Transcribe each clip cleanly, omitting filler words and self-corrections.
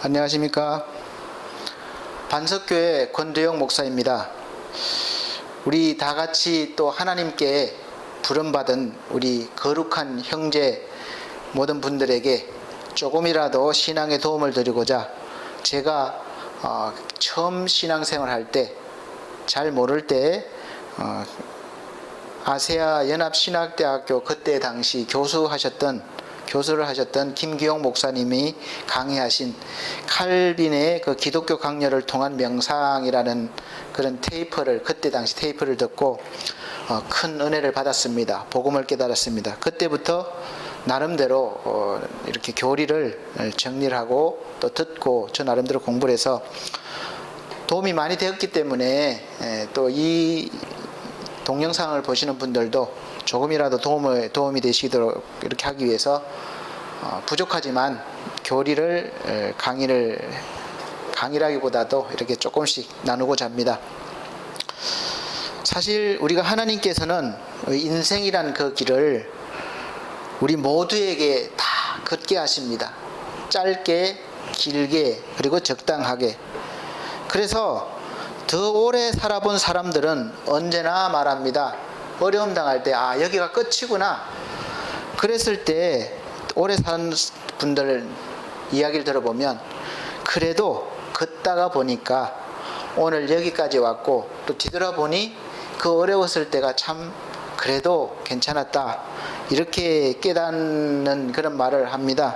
안녕하십니까. 반석교회 권두영 목사입니다. 우리 다 같이 또 하나님께 부름받은 우리 거룩한 형제 모든 분들에게 조금이라도 신앙에 도움을 드리고자 제가 처음 신앙생활 할 때 잘 모를 때 아세아 연합신학대학교 그때 당시 교수를 하셨던 김기용 목사님이 강의하신 칼빈의 그 기독교 강렬을 통한 명상이라는 그런 그때 당시 테이프를 듣고 큰 은혜를 받았습니다. 복음을 깨달았습니다. 그때부터 나름대로 이렇게 교리를 정리를 하고 또 듣고 저 나름대로 공부를 해서 도움이 많이 되었기 때문에 또 이 동영상을 보시는 분들도 조금이라도 도움이 되시도록 이렇게 하기 위해서 부족하지만 교리를 강의라기보다도 이렇게 조금씩 나누고자 합니다. 사실 우리가 하나님께서는 인생이란 그 길을 우리 모두에게 다 걷게 하십니다. 짧게, 길게, 그리고 적당하게. 그래서 더 오래 살아본 사람들은 언제나 말합니다. 어려움 당할 때 여기가 끝이구나. 그랬을 때 오래 산 분들 이야기를 들어보면 그래도 걷다가 보니까 오늘 여기까지 왔고 또 뒤돌아보니 그 어려웠을 때가 참 그래도 괜찮았다. 이렇게 깨닫는 그런 말을 합니다.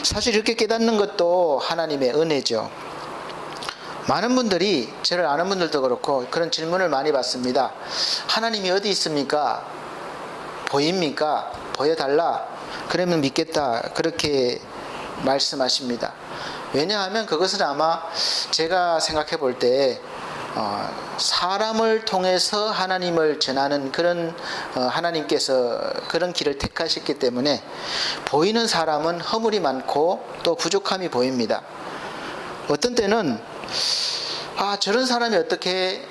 사실 이렇게 깨닫는 것도 하나님의 은혜죠. 많은 분들이, 저를 아는 분들도 그렇고 그런 질문을 많이 받습니다. 하나님이 어디 있습니까? 보입니까? 보여달라. 그러면 믿겠다. 그렇게 말씀하십니다. 왜냐하면 그것은 아마 제가 생각해 볼 때 사람을 통해서 하나님을 전하는 그런 하나님께서 그런 길을 택하셨기 때문에 보이는 사람은 허물이 많고 또 부족함이 보입니다. 어떤 때는 저런 사람이 어떻게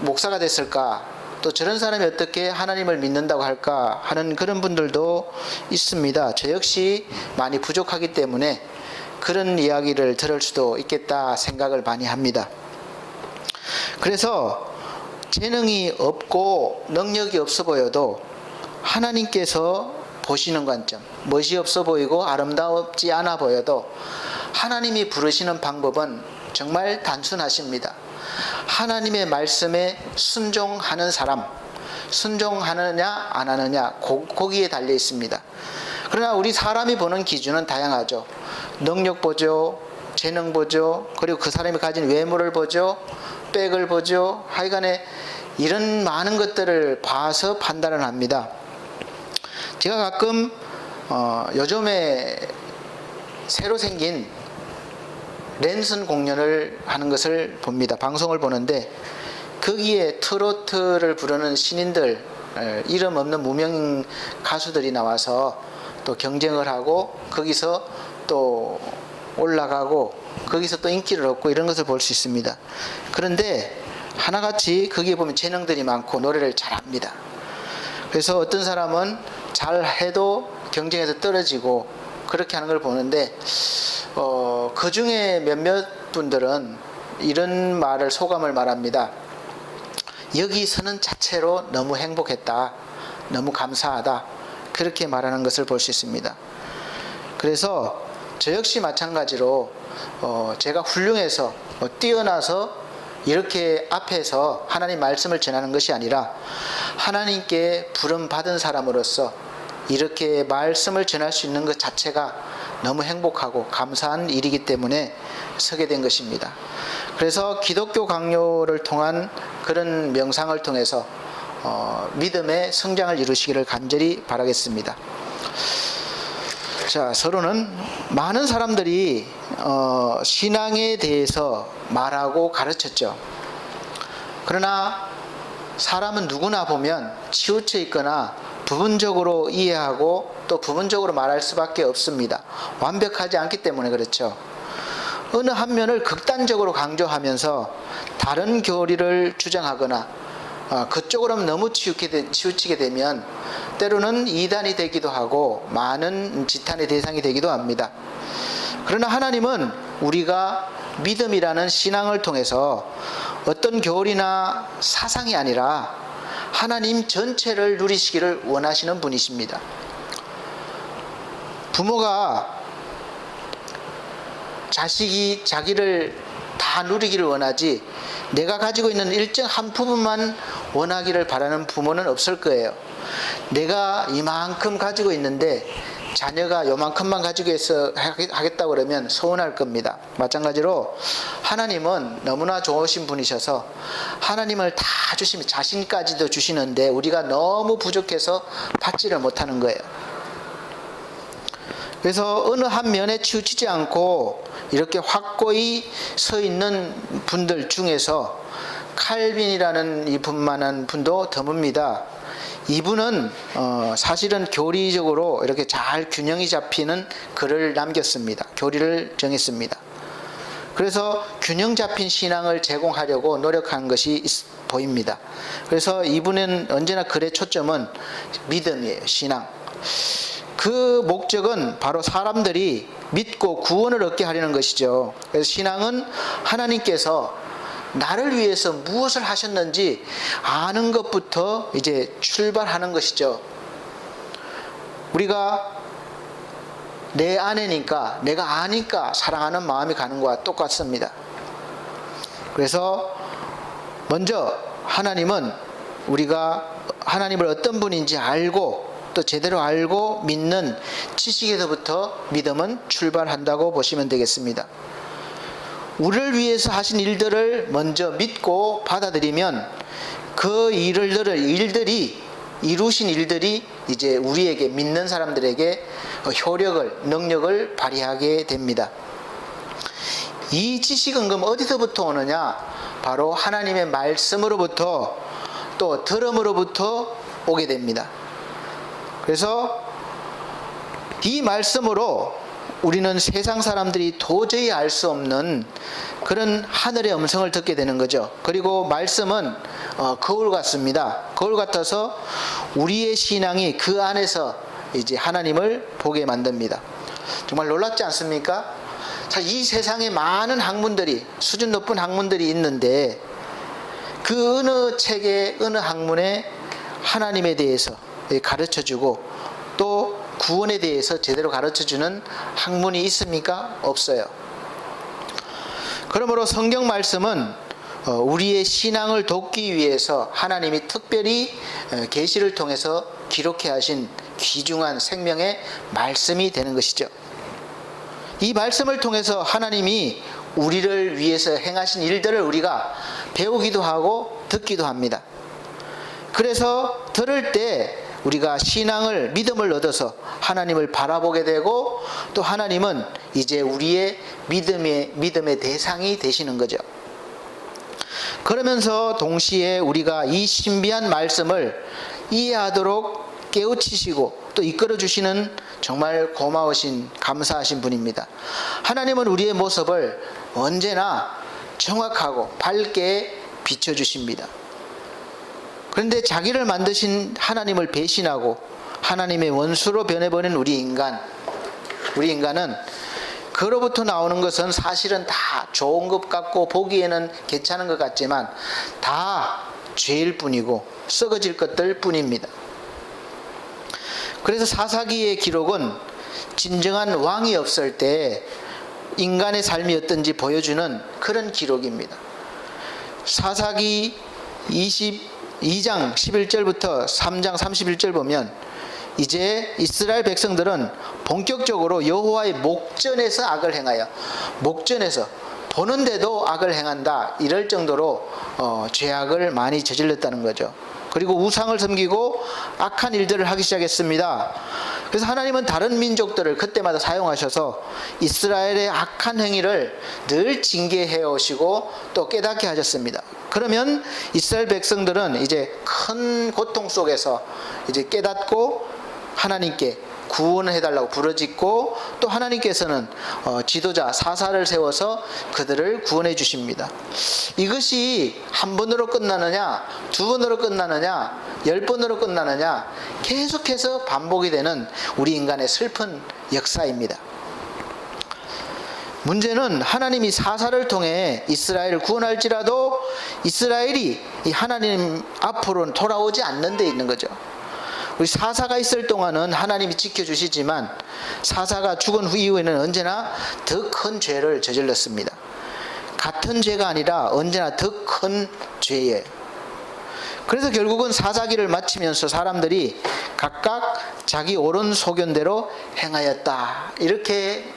목사가 됐을까? 또 저런 사람이 어떻게 하나님을 믿는다고 할까? 하는 그런 분들도 있습니다. 저 역시 많이 부족하기 때문에 그런 이야기를 들을 수도 있겠다 생각을 많이 합니다. 그래서 재능이 없고 능력이 없어 보여도 하나님께서 보시는 관점, 멋이 없어 보이고 아름답지 않아 보여도 하나님이 부르시는 방법은 정말 단순하십니다. 하나님의 말씀에 순종하는 사람, 순종하느냐 안 하느냐 거기에 달려 있습니다. 그러나 우리 사람이 보는 기준은 다양하죠. 능력 보죠, 재능 보죠, 그리고 그 사람이 가진 외모를 보죠, 백을 보죠. 하여간에 이런 많은 것들을 봐서 판단을 합니다. 제가 가끔 요즘에 새로 생긴 랜선 공연을 하는 것을 봅니다. 방송을 보는데 거기에 트로트를 부르는 신인들, 이름 없는 무명 가수들이 나와서 또 경쟁을 하고 거기서 또 올라가고 거기서 또 인기를 얻고 이런 것을 볼 수 있습니다. 그런데 하나같이 거기에 보면 재능들이 많고 노래를 잘합니다. 그래서 어떤 사람은 잘해도 경쟁에서 떨어지고 그렇게 하는 걸 보는데 그 중에 몇몇 분들은 이런 소감을 말합니다. 여기 서는 자체로 너무 행복했다. 너무 감사하다. 그렇게 말하는 것을 볼 수 있습니다. 그래서 저 역시 마찬가지로 제가 훌륭해서 뛰어나서 이렇게 앞에서 하나님 말씀을 전하는 것이 아니라 하나님께 부름받은 사람으로서 이렇게 말씀을 전할 수 있는 것 자체가 너무 행복하고 감사한 일이기 때문에 서게 된 것입니다. 그래서 기독교 강요를 통한 그런 명상을 통해서 믿음의 성장을 이루시기를 간절히 바라겠습니다. 자, 서로는 많은 사람들이 신앙에 대해서 말하고 가르쳤죠. 그러나 사람은 누구나 보면 치우쳐 있거나 부분적으로 이해하고 또 부분적으로 말할 수밖에 없습니다. 완벽하지 않기 때문에 그렇죠. 어느 한 면을 극단적으로 강조하면서 다른 교리를 주장하거나 그쪽으로 너무 치우치게 되면 때로는 이단이 되기도 하고 많은 지탄의 대상이 되기도 합니다. 그러나 하나님은 우리가 믿음이라는 신앙을 통해서 어떤 교리나 사상이 아니라 하나님 전체를 누리시기를 원하시는 분이십니다. 부모가 자식이 자기를 다 누리기를 원하지 내가 가지고 있는 일정 한 부분만 원하기를 바라는 부모는 없을 거예요. 내가 이만큼 가지고 있는데 자녀가 요만큼만 가지고 있어 하겠다고 그러면 서운할 겁니다. 마찬가지로 하나님은 너무나 좋으신 분이셔서 하나님을 다 주시면 자신까지도 주시는데 우리가 너무 부족해서 받지를 못하는 거예요. 그래서 어느 한 면에 치우치지 않고 이렇게 확고히 서 있는 분들 중에서 칼빈이라는 이분만한 분도 드뭅니다. 이분은 사실은 교리적으로 이렇게 잘 균형이 잡히는 글을 남겼습니다. 교리를 정했습니다. 그래서 균형 잡힌 신앙을 제공하려고 노력한 것이 보입니다. 그래서 이분은 언제나 글의 초점은 믿음이에요. 신앙. 그 목적은 바로 사람들이 믿고 구원을 얻게 하려는 것이죠. 그래서 신앙은 하나님께서 나를 위해서 무엇을 하셨는지 아는 것부터 이제 출발하는 것이죠. 우리가 내 아내니까 내가 아니까 사랑하는 마음이 가는 것과 똑같습니다. 그래서 먼저 하나님은 우리가 하나님을 어떤 분인지 알고 또 제대로 알고 믿는 지식에서부터 믿음은 출발한다고 보시면 되겠습니다. 우리를 위해서 하신 일들을 먼저 믿고 받아들이면 그 일들이 이루신 일들이 이제 우리에게 믿는 사람들에게 효력을 능력을 발휘하게 됩니다. 이 지식은 그럼 어디서부터 오느냐? 바로 하나님의 말씀으로부터 또 들음으로부터 오게 됩니다. 그래서 이 말씀으로 우리는 세상 사람들이 도저히 알 수 없는 그런 하늘의 음성을 듣게 되는 거죠. 그리고 말씀은 거울 같습니다. 거울 같아서 우리의 신앙이 그 안에서 이제 하나님을 보게 만듭니다. 정말 놀랍지 않습니까? 자, 이 세상에 많은 학문들이 수준 높은 학문들이 있는데 그 어느 책에 어느 학문에 하나님에 대해서 가르쳐주고 또 구원에 대해서 제대로 가르쳐주는 학문이 있습니까? 없어요. 그러므로 성경 말씀은 우리의 신앙을 돕기 위해서 하나님이 특별히 계시를 통해서 기록해 하신 귀중한 생명의 말씀이 되는 것이죠. 이 말씀을 통해서 하나님이 우리를 위해서 행하신 일들을 우리가 배우기도 하고 듣기도 합니다. 그래서 들을 때 우리가 신앙을 믿음을 얻어서 하나님을 바라보게 되고 또 하나님은 이제 우리의 믿음의 대상이 되시는 거죠. 그러면서 동시에 우리가 이 신비한 말씀을 이해하도록 깨우치시고 또 이끌어 주시는 정말 고마우신 감사하신 분입니다. 하나님은 우리의 모습을 언제나 정확하고 밝게 비춰주십니다. 그런데 자기를 만드신 하나님을 배신하고 하나님의 원수로 변해버린 우리 인간은 그로부터 나오는 것은 사실은 다 좋은 것 같고 보기에는 괜찮은 것 같지만 다 죄일 뿐이고 썩어질 것들 뿐입니다. 그래서 사사기의 기록은 진정한 왕이 없을 때 인간의 삶이 어떤지 보여주는 그런 기록입니다. 사사기 22장 11절부터 3장 31절 보면 이제 이스라엘 백성들은 본격적으로 여호와의 목전에서 악을 행하여 목전에서 보는데도 악을 행한다 이럴 정도로 죄악을 많이 저질렀다는 거죠. 그리고 우상을 섬기고 악한 일들을 하기 시작했습니다. 그래서 하나님은 다른 민족들을 그때마다 사용하셔서 이스라엘의 악한 행위를 늘 징계해 오시고 또 깨닫게 하셨습니다. 그러면 이스라엘 백성들은 이제 큰 고통 속에서 이제 깨닫고 하나님께 구원을 해달라고 부르짖고 또 하나님께서는 지도자 사사를 세워서 그들을 구원해 주십니다. 이것이 한 번으로 끝나느냐 두 번으로 끝나느냐 10번으로 끝나느냐 계속해서 반복이 되는 우리 인간의 슬픈 역사입니다. 문제는 하나님이 사사를 통해 이스라엘을 구원할지라도 이스라엘이 이 하나님 앞으로 돌아오지 않는 데 있는 거죠. 우리 사사가 있을 동안은 하나님이 지켜주시지만 사사가 죽은 후 이후에는 언제나 더 큰 죄를 저질렀습니다. 같은 죄가 아니라 언제나 더 큰 죄예요. 그래서 결국은 사사기를 마치면서 사람들이 각각 자기 옳은 소견대로 행하였다, 이렇게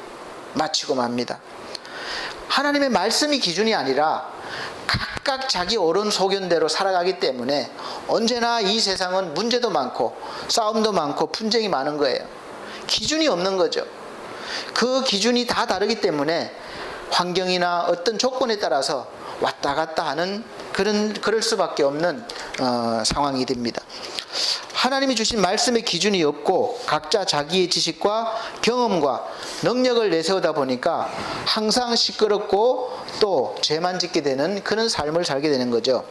마치고 맙니다. 하나님의 말씀이 기준이 아니라 각각 자기 옳은 소견대로 살아가기 때문에 언제나 이 세상은 문제도 많고 싸움도 많고 분쟁이 많은 거예요. 기준이 없는 거죠. 그 기준이 다 다르기 때문에 환경이나 어떤 조건에 따라서 왔다 갔다 하는 그럴 수밖에 없는 상황이 됩니다. 하나님이 주신 말씀의 기준이 없고 각자 자기의 지식과 경험과 능력을 내세우다 보니까 항상 시끄럽고 또 죄만 짓게 되는 그런 삶을 살게 되는 거죠.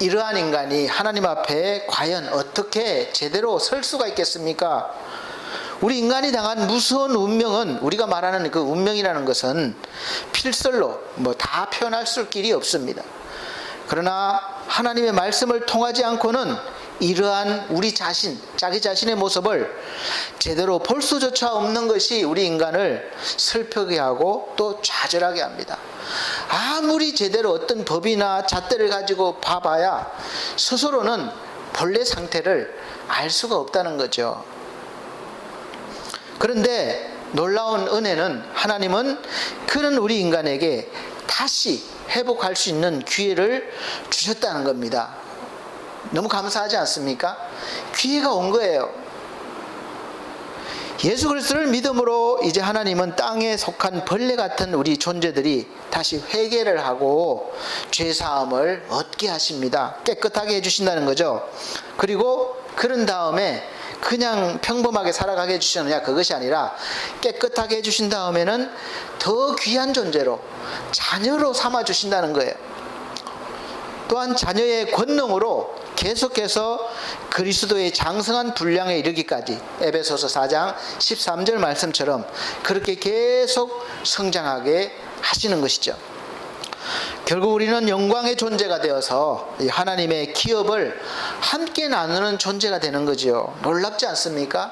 이러한 인간이 하나님 앞에 과연 어떻게 제대로 설 수가 있겠습니까? 우리 인간이 당한 무서운 운명은, 우리가 말하는 그 운명이라는 것은 필설로 다 표현할 수 길이 없습니다. 그러나 하나님의 말씀을 통하지 않고는 이러한 우리 자신, 자기 자신의 모습을 제대로 볼 수조차 없는 것이 우리 인간을 슬프게 하고 또 좌절하게 합니다. 아무리 제대로 어떤 법이나 잣대를 가지고 봐봐야 스스로는 본래 상태를 알 수가 없다는 거죠. 그런데 놀라운 은혜는, 하나님은 그런 우리 인간에게 다시 회복할 수 있는 기회를 주셨다는 겁니다. 너무 감사하지 않습니까? 기회가 온 거예요. 예수 그리스도를 믿음으로 이제 하나님은 땅에 속한 벌레 같은 우리 존재들이 다시 회개를 하고 죄사함을 얻게 하십니다. 깨끗하게 해주신다는 거죠. 그리고 그런 다음에 그냥 평범하게 살아가게 해주시느냐, 그것이 아니라 깨끗하게 해주신 다음에는 더 귀한 존재로, 자녀로 삼아주신다는 거예요. 또한 자녀의 권능으로 계속해서 그리스도의 장성한 분량에 이르기까지 에베소서 4장 13절 말씀처럼 그렇게 계속 성장하게 하시는 것이죠. 결국 우리는 영광의 존재가 되어서 하나님의 기업을 함께 나누는 존재가 되는 거지요. 놀랍지 않습니까?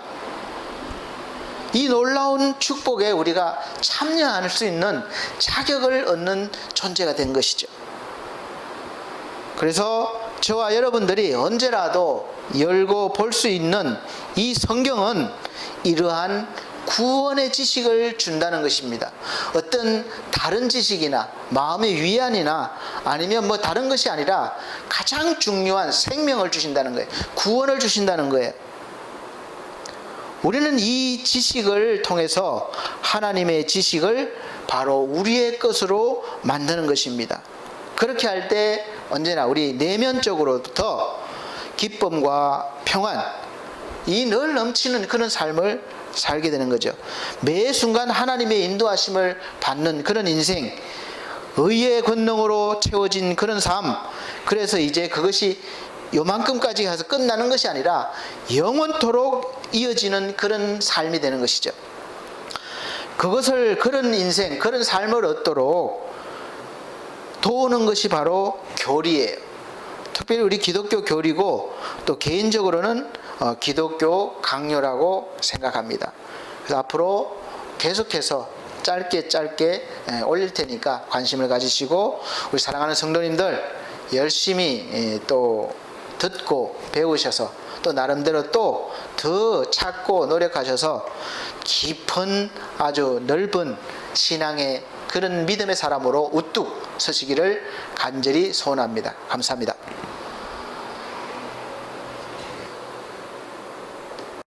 이 놀라운 축복에 우리가 참여할 수 있는 자격을 얻는 존재가 된 것이죠. 그래서 저와 여러분들이 언제라도 열고 볼 수 있는 이 성경은 이러한 구원의 지식을 준다는 것입니다. 어떤 다른 지식이나 마음의 위안이나 아니면 다른 것이 아니라 가장 중요한 생명을 주신다는 거예요. 구원을 주신다는 거예요. 우리는 이 지식을 통해서 하나님의 지식을 바로 우리의 것으로 만드는 것입니다. 그렇게 할 때 언제나 우리 내면적으로부터 기쁨과 평안, 이 늘 넘치는 그런 삶을 살게 되는 거죠. 매 순간 하나님의 인도하심을 받는 그런 인생, 의의 권능으로 채워진 그런 삶, 그래서 이제 그것이 요만큼까지 가서 끝나는 것이 아니라 영원토록 이어지는 그런 삶이 되는 것이죠. 그런 인생, 그런 삶을 얻도록 도우는 것이 바로 교리예요. 특별히 우리 기독교 교리고 또 개인적으로는 기독교 강요라고 생각합니다. 그래서 앞으로 계속해서 짧게 올릴 테니까 관심을 가지시고 우리 사랑하는 성도님들 열심히 또 듣고 배우셔서 또 나름대로 또 더 찾고 노력하셔서 깊은 아주 넓은 신앙의 그런 믿음의 사람으로 우뚝 서시기를 간절히 소원합니다. 감사합니다.